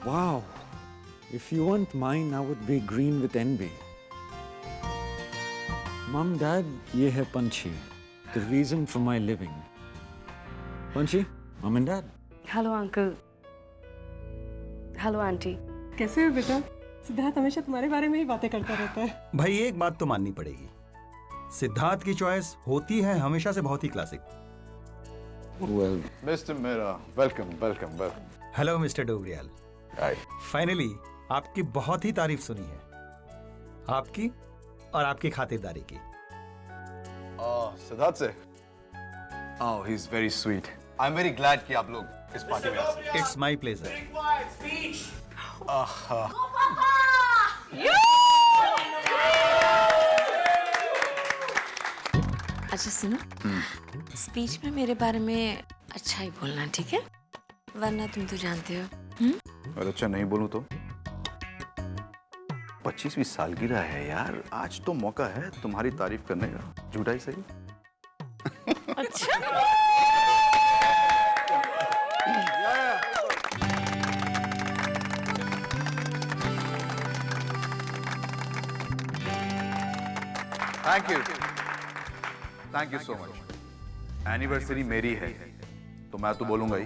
Wow. If you weren't mine, I would be green with envy. Mom, Dad, ये है पंछी. The reason for my living. पंछी, Mom and Dad. Hello uncle. Hello aunty. कैसे हो बेटा? सिद्धार्थ हमेशा तुम्हारे बारे में ही बातें करता रहता है. भाई एक बात तो माननी पड़ेगी, सिद्धार्थ की चॉइस होती है हमेशा से बहुत ही classic. Well, Mr. Mehra, welcome, welcome, welcome. Hello mister Dobriyal. Hi. Finally आपकी बहुत ही तारीफ सुनी है, आपकी और आपकी खातिरदारी की. सिद्धार्थ से? Oh, he's very sweet. I'm very glad कि आप लोग इस पार्टी में आ सके. It's my pleasure. अच्छा सुनो, स्पीच में मेरे बारे में अच्छा ही बोलना, ठीक है? वरना तुम तो जानते हो. अगर अच्छा नहीं बोलूं तो? 25वीं सालगिरह है यार, आज तो मौका है तुम्हारी तारीफ करने का. झूठा ही सही. अच्छा. Thank you so much. Anniversary मेरी है तो मैं तो बोलूंगा ही,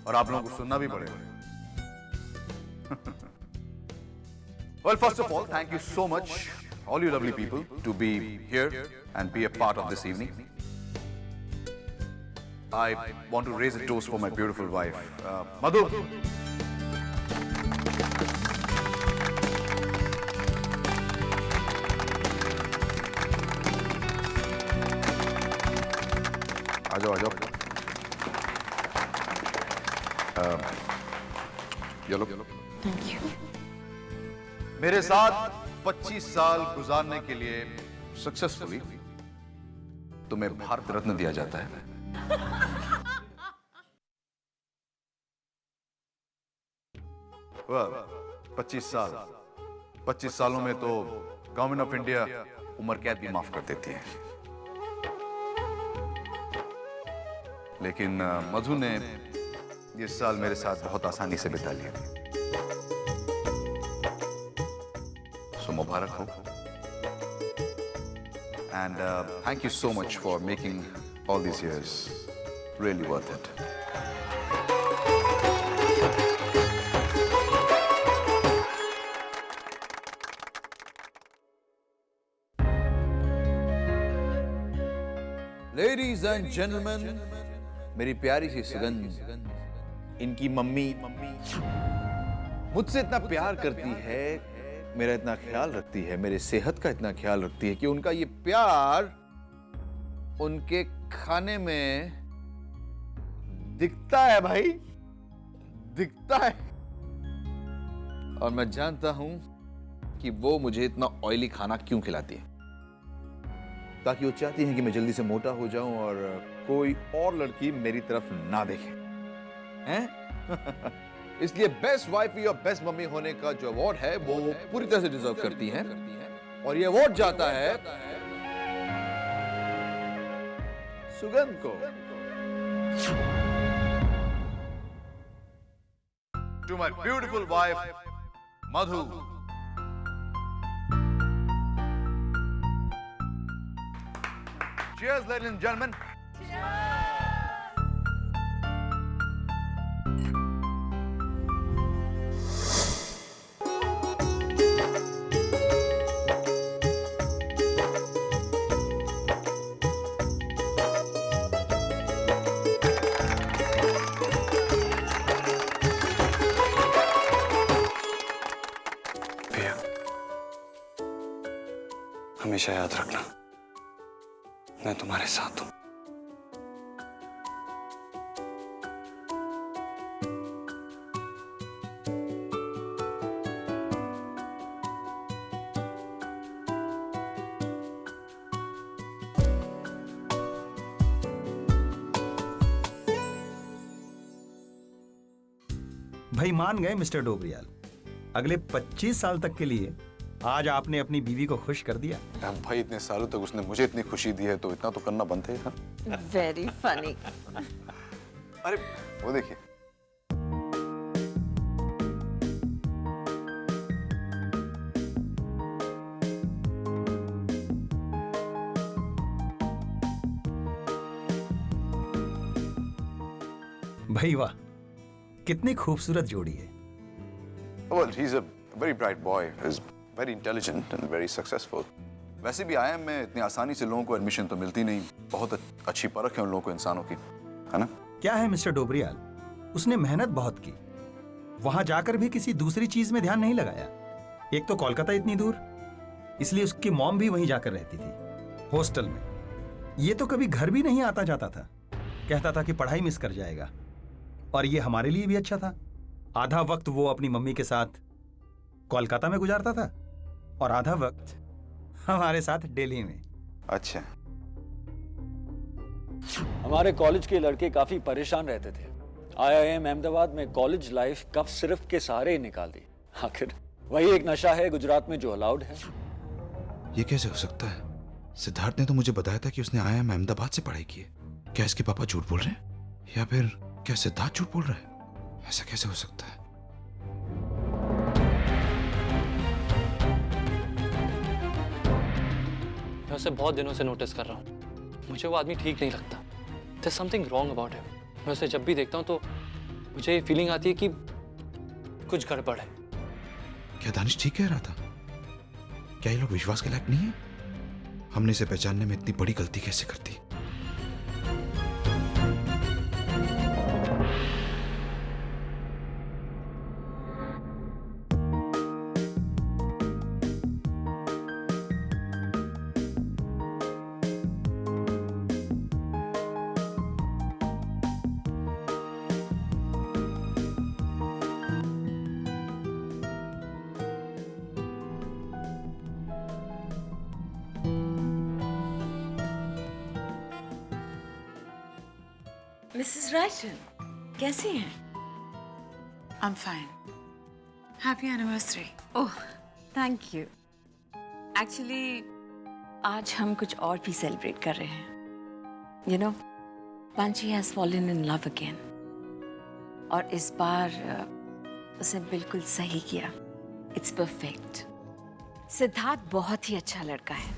और आप लोगों को सुनना भी पड़ेगा. Well, first of all, thank you so much, all you lovely people, to be here and be a part of this evening. I want to raise a toast for my beautiful wife, Madhu. आ जाओ, आ जाओ. ये लो. Thank you. मेरे साथ 25 साल गुजारने के लिए successfully तुम्हें भारत रत्न दिया जाता है. वाह, 25 साल. 25 सालों में तो गवर्नमेंट ऑफ इंडिया उम्र कैद भी माफ कर देती है. लेकिन मधु ने ये साल मेरे साथ बहुत आसानी से बिता लिया. सो मुबारक हो. And thank you so much for making all this years really worth it. Ladies and gentleman, मेरी प्यारी सी सुगंध, इनकी मम्मी मुझसे इतना प्यार करती है, मेरा इतना ख्याल रखती है, मेरे सेहत का इतना ख्याल रखती है कि उनका ये प्यार उनके खाने में दिखता है भाई, दिखता है. और मैं जानता हूं कि वो मुझे इतना ऑयली खाना क्यों खिलाती है, ताकि वो चाहती हैं कि मैं जल्दी से मोटा हो जाऊं और कोई और लड़की मेरी तरफ ना देखे. हैं? इसलिए बेस्ट वाइफ और बेस्ट मम्मी होने का जो अवार्ड है वो पूरी तरह से डिजर्व करती हैं, और ये अवार्ड जाता है सुगंध को. To my beautiful wife Madhu. Cheers, ladies and gentlemen. भैया, हमेशा याद रखना, मैं तुम्हारे साथ हूं. भाई मान गए मिस्टर डोबरियाल, अगले 25 साल तक के लिए आज आपने अपनी बीवी को खुश कर दिया. भाई इतने सालों तक उसने मुझे इतनी खुशी दी है तो इतना तो करना बनता ही था. Very funny. अरे वो देखिए, भाई वाह, कितनी खूबसूरत जोड़ी है। Well, he's a very bright boy. He's very intelligent and very successful. वैसे भी IIM में इतनी आसानी से लोगों को एडमिशन तो मिलती नहीं। बहुत अच्छी परख है उन लोगों को इंसानों की, है ना? क्या है मिस्टर डोबरियाल, उसने मेहनत बहुत की, वहां जाकर भी किसी दूसरी चीज में ध्यान नहीं लगाया। एक तो कोलकाता इतनी दूर, इसलिए उसकी मॉम भी वहीं जाकर रहती थी, हॉस्टल में। ये तो कभी घर भी नहीं आता जाता था, कहता था कि पढ़ाई मिस कर जाएगा। और ये हमारे लिए भी अच्छा था, आधा वक्त वो अपनी मम्मी के साथ कोलकाता में गुजारता था और आधा वक्त हमारे साथ दिल्ली में। अच्छा। हमारे कॉलेज के लड़के काफी परेशान रहते थे। IIM अहमदाबाद में कॉलेज लाइफ कब सिर्फ के सारे ही निकाल दी। आखिर वही एक नशा है गुजरात में जो अलाउड है। ये कैसे हो सकता है? सिद्धार्थ ने तो मुझे बताया था कि उसने IIM अहमदाबाद से पढ़ाई की है। क्या इसके पापा झूठ बोल रहे हैं, या फिर क्या सिद्धार्थ झूठ बोल रहा है? ऐसा कैसे हो सकता है? मैं उसे बहुत दिनों से नोटिस कर रहा हूँ, मुझे वो आदमी ठीक नहीं लगता। There's something wrong about him. मैं उसे जब भी देखता हूँ तो मुझे ये फीलिंग आती है कि कुछ गड़बड़ है। क्या दानिश ठीक कह रहा था? क्या ये लोग विश्वास के लायक नहीं है? हमने इसे पहचानने में इतनी बड़ी गलती कैसे कर दी? मिसेस राजन, कैसी हैं? I'm fine. Happy anniversary. Oh, thank you. Actually आज हम कुछ और भी सेलिब्रेट कर रहे हैं। You know, Panchi has fallen in love again. और इस बार उसने बिल्कुल सही किया। It's perfect. सिद्धार्थ बहुत ही अच्छा लड़का है,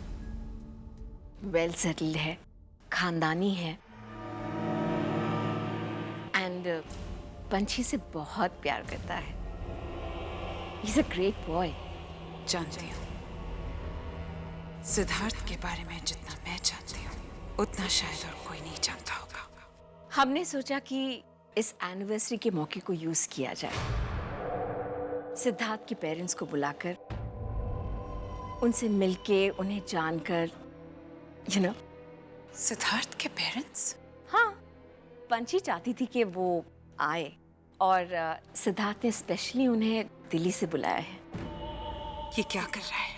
वेल सेटल्ड है, खानदानी है, एंड पंछी से बहुत प्यार करता है। He's a great boy. जानती हूँ, सिद्धार्थ के बारे में जितना मैं जानती हूँ उतना शायद और कोई नहीं जानता होगा। हमने सोचा कि इस एनिवर्सरी के मौके को यूज किया जाए। सिद्धार्थ के पेरेंट्स को बुलाकर उनसे मिलके उन्हें जानकर, यू नो। सिद्धार्थ के पेरेंट्स? हाँ, पंची चाहती थी कि वो आए और सिद्धार्थ ने स्पेशली उन्हें दिल्ली से बुलाया है। ये क्या कर रहा है?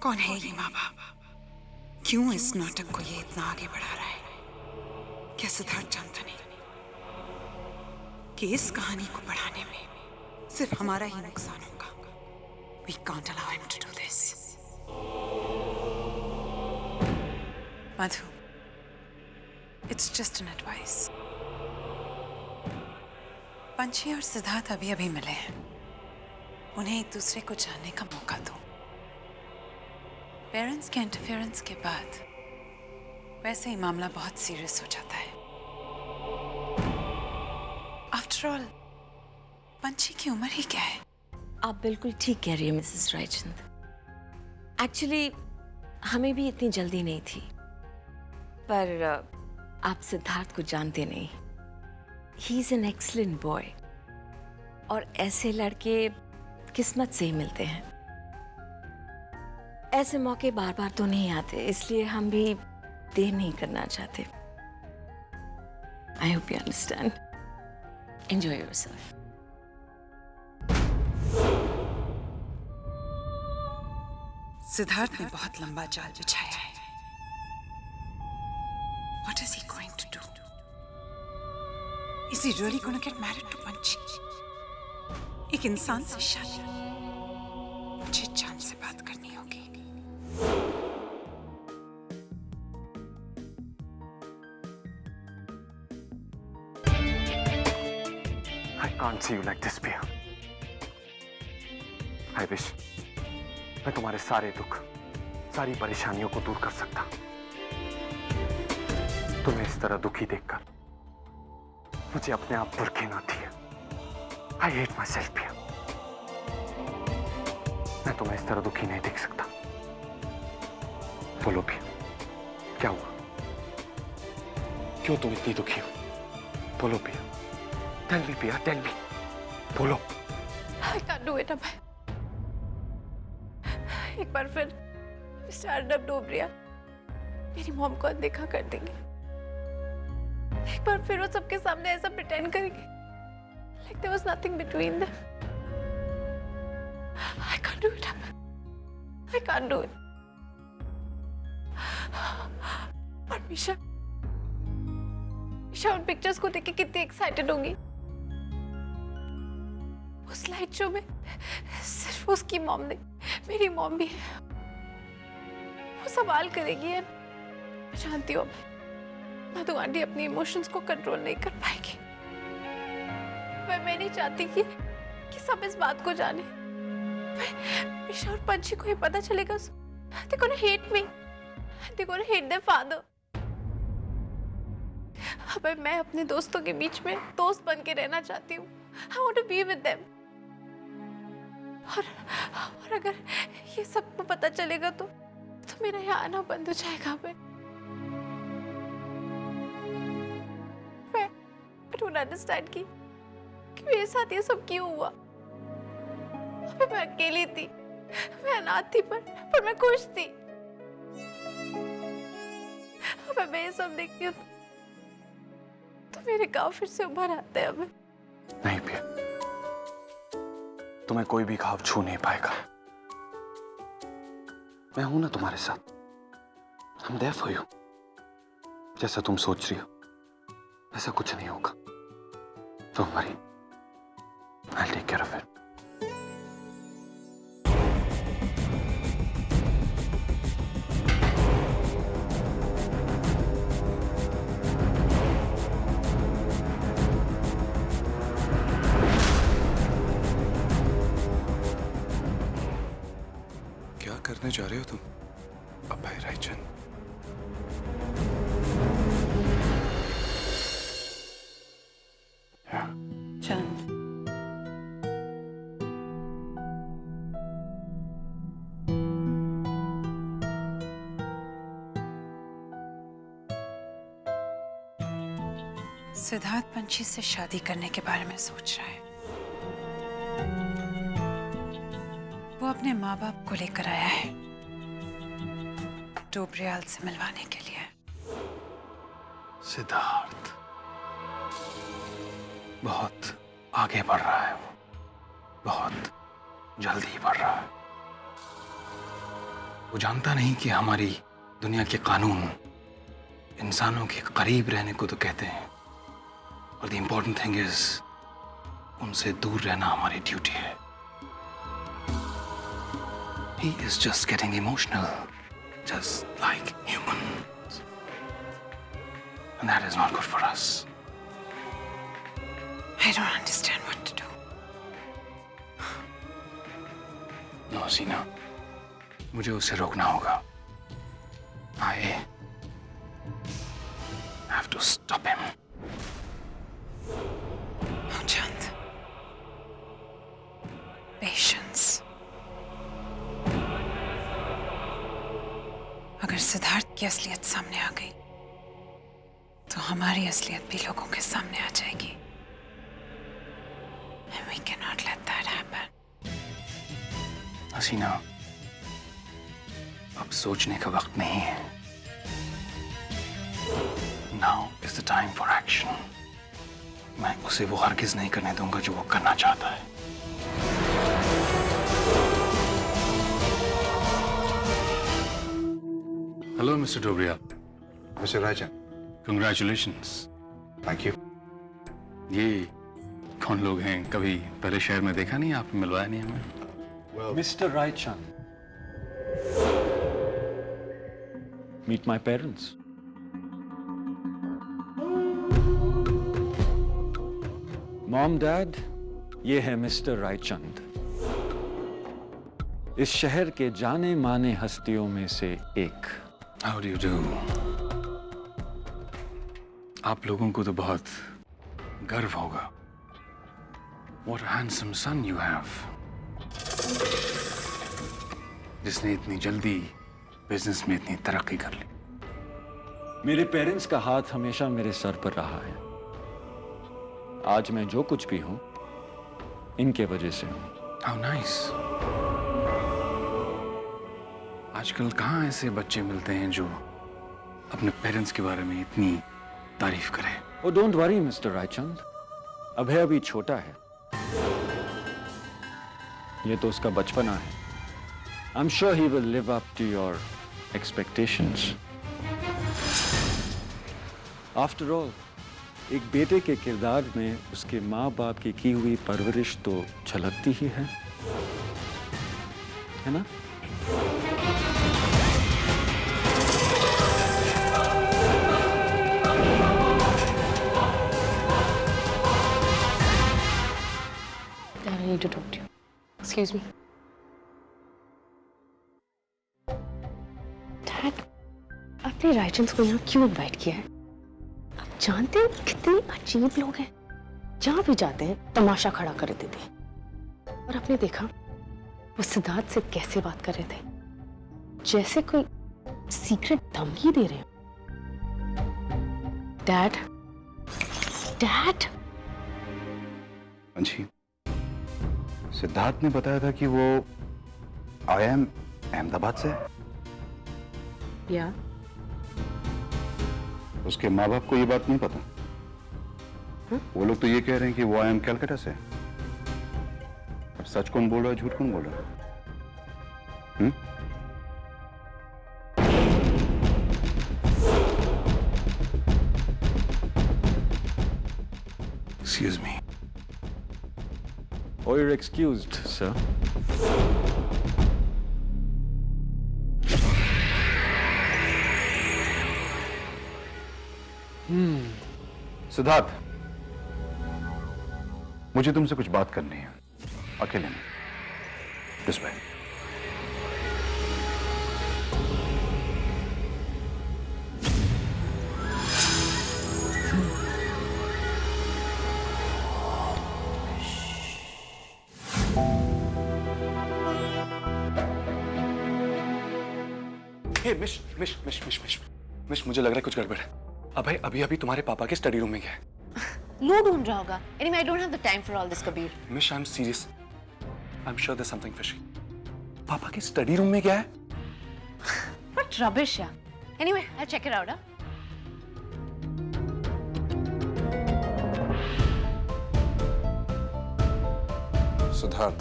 कौन है ये माँ बाप? क्यों इस नाटक को ये इतना आगे बढ़ा रहा है? क्या सिद्धार्थ जानता नहीं कि इस कहानी को बढ़ाने में सिर्फ हमारा ही नुकसान होगा? We can't allow him to do this. Madhu, it's just an advice. पंछी और सिद्धार्थ अभी अभी मिले हैं, उन्हें एक दूसरे को जानने का मौका दो। पेरेंट्स के इंटरफेरेंस के बाद वैसे ही मामला बहुत सीरियस हो जाता है। आफ्टर ऑल, पंछी की उम्र ही क्या है? आप बिल्कुल ठीक कह रही हैं मिसेस रायचंद। एक्चुअली हमें भी इतनी जल्दी नहीं थी, पर आप सिद्धार्थ को जानते नहीं। He is an excellent boy, और ऐसे लड़के किस्मत से ही मिलते हैं। ऐसे मौके बार बार तो नहीं आते, इसलिए हम भी देर नहीं करना चाहते। I hope you understand. Enjoy yourself. Siddharth ने बहुत लंबा जाल बिछाया है। What is he going to do? Is he really going to get married to Panchi? एक इंसान से शादी? मुझे जान से बात करनी होगी। I can't see you like this, Pia. I wish मैं तुम्हारे सारे दुख, सारी परेशानियों को दूर कर सकता। तुम्हें इस तरह दुखी देखकर मुझे अपने आप पर घिन आती है। आई हेट माई सेल्फ पिया। मैं तुम्हें इस तरह दुखी नहीं देख सकता। बोलो पिया, क्या हुआ? क्यों तुम इतनी दुखी हो? बोलो पिया, टेल मी पिया, टेल मी, बोलो। I can't do it, अभय। एक बार फिर मिस्टर अर्नब डोबरिया मेरी मॉम को अनदेखा कर देंगे। एक बार फिर वो सबके सामने ऐसा प्रिटेंड करेंगे like there was nothing between them. I can't do it, Abhay. I can't do it. और मिशा उन पिक्चर्स को देख के कितनी एक्साइटेड होंगी। उस स्लाइड शो में सिर्फ उसकी मॉम नहीं, मेरी मॉम भी है। वो सवाल करेगी यार। मैं जानती हूँ मधु आंटी अपनी इमोशंस को कंट्रोल नहीं कर पाएगी। मैं नहीं चाहती कि सब इस बात को जाने। मिशा और पंछी को ये पता चलेगा, they're gonna hate me, they're gonna hate their father। अब मैं अपने दोस्तों के बीच में दोस्त बन के रहना चाहती हूँ। I want to be with them। और अगर ये सबको पता चलेगा तो मेरा यहाँ आना बंद हो जाएगा। मैं don't understand कि मेरे साथ ये सब क्यों हुआ। मैं अकेली थी, मैं अनाथ थी, पर मैं खुश थी। मैं ये सब देखती हूँ तो मेरे गाँव फिर से उभर आते हैं। अब नहीं पिया, तुम्हें कोई भी घाव छू नहीं पाएगा। मैं हूं ना तुम्हारे साथ। I'm there for you। जैसा तुम सोच रही हो ऐसा कुछ नहीं होगा। Don't worry, I'll take care of it। क्या करने जा रहे हो तुम, अभय रायचंद? चंद, सिद्धार्थ पंछी से शादी करने के बारे में सोच रहा है। वो अपने माँ बाप को लेकर आया है डोबरियाल से मिलवाने के लिए। सिद्धार्थ बहुत आगे बढ़ रहा है। वो बहुत जल्दी बढ़ रहा है। वो जानता नहीं कि हमारी दुनिया के कानून इंसानों के करीब रहने को तो कहते हैं, और द इम्पोर्टेंट थिंग इज उनसे दूर रहना हमारी ड्यूटी है। He is just getting emotional, just like humans, and that is not good for us. I don't understand what to do. No, सीना, मुझे उसे रोकना होगा। I have to stop him. Oh, Chand. Patience. अगर सिद्धार्थ की असलियत सामने आ गई तो हमारी असलियत भी लोगों के सामने आ जाएगी। And we cannot let that happen. हसीना, अब सोचने का वक्त नहीं है। Now is the time for action. मैं उसे वो हरगिज नहीं करने दूंगा जो वो करना चाहता है। Hello mister Dobriya. Mister Raichand, congratulations. Thank you. ये कौन लोग हैं? कभी पहले शहर में देखा नहीं, आपने मिलवाया नहीं हमें। Mr. Raichan, meet my parents. Mom, Dad, ये है मिस्टर रायचंद, इस शहर के जाने माने हस्तियों में से एक। How do you do? आप लोगों को तो बहुत गर्व होगा। What a handsome son you have, जिसने इतनी जल्दी बिजनेस में इतनी तरक्की कर ली। मेरे पेरेंट्स का हाथ हमेशा मेरे सर पर रहा है। आज मैं जो कुछ भी हूं इनके वजह से हूं। How nice. आजकल कहाँ ऐसे बच्चे मिलते हैं जो अपने पेरेंट्स के बारे में इतनी तारीफ करें। Oh, don't worry, mister Raichand. Abhay अभी छोटा है, ये तो उसका बचपना है। I'm sure he will live up to your expectations. After all, एक बेटे के किरदार में उसके माँ बाप की हुई परवरिश तो झलकती ही है ना? I need to talk to you. Excuse me. Dad, आपने रायचंद को यहाँ क्यों इनवाइट किया है? आप जानते हैं कितने अजीब लोग हैं। जहाँ भी जाते हैं तमाशा खड़ा कर देते हैं। और आपने देखा वो सिद्धार्थ से कैसे बात कर रहे थे, जैसे कोई सीक्रेट धमकी दे रहे हैं। Dad, dad. अंशी, सिद्धार्थ ने बताया था कि वो IIM अहमदाबाद से है। या उसके माँ बाप को ये बात नहीं पता। वो लोग तो ये कह रहे हैं कि वो IIM कलकत्ता से है। अब सच कौन बोल रहा है, झूठ कौन बोल रहा है? Excuse me. Oh, you're excused, sir. Siddharth, मुझे तुमसे कुछ बात करनी है, अकेले में। This way. हे मिश, मुझे लग रहा है कुछ गड़बड़ है। अभय अभी अभी तुम्हारे पापा के स्टडी रूम में गया है। लो ढूंढ रहा होगा। Anyway, I don't have the time for all this, Kabir. Mish, I am serious. I am sure there something fishy. पापा के स्टडी रूम में गया है? What rubbish, yeah. Anyway, I'll check it out, huh? Siddharth,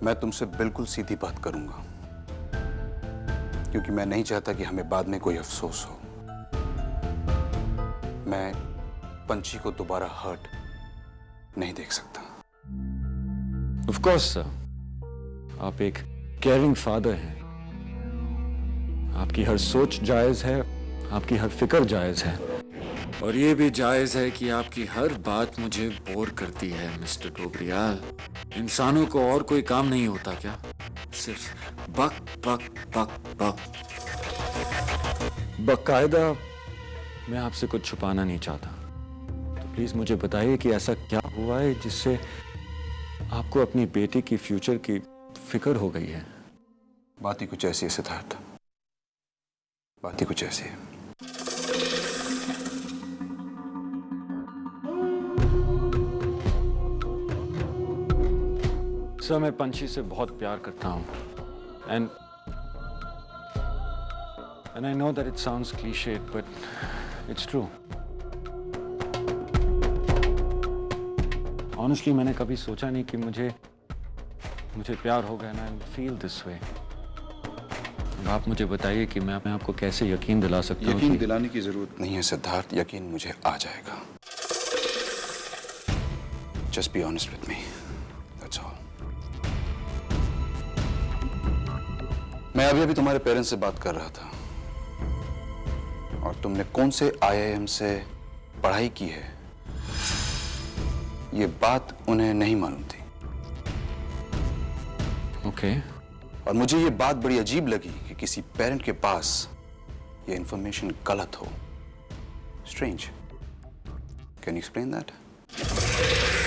मैं तुमसे बिल्कुल सीधी बात करूंगा, क्योंकि मैं नहीं चाहता कि हमें बाद में कोई अफसोस हो। मैं पंछी को दोबारा हर्ट नहीं देख सकता। Of course, sir. आप एक केयरिंग फादर हैं। आपकी हर सोच जायज है, आपकी हर फिक्र जायज है, और ये भी जायज है कि आपकी हर बात मुझे बोर करती है, मिस्टर डोबरियाल। इंसानों को और कोई काम नहीं होता क्या? सिर्फ बक बक बक बक। बाकायदा मैं आपसे कुछ छुपाना नहीं चाहता, तो प्लीज मुझे बताइए कि ऐसा क्या हुआ है जिससे आपको अपनी बेटी की फ्यूचर की फिक्र हो गई है। बात ही कुछ ऐसी है सिद्धार्थ, बात ही कुछ ऐसी है। सर, मैं पंछी से बहुत प्यार करता हूँ, and I know that it sounds cliched, but it's true. Honestly, मैंने कभी सोचा नहीं कि मुझे प्यार होगा, and I feel this way. आप मुझे बताइए कि मैं आपको कैसे यकीन दिला सकता हूँ। यकीन दिलाने की जरूरत नहीं है सिद्धार्थ, यकीन मुझे आ जाएगा। Just be honest with me. That's all. मैं अभी तुम्हारे पेरेंट्स से बात कर रहा था, और तुमने कौन से IIM से पढ़ाई की है ये बात उन्हें नहीं मालूम थी। ओके। और मुझे ये बात बड़ी अजीब लगी कि किसी पेरेंट के पास ये इंफॉर्मेशन गलत हो। Strange. Can you explain that?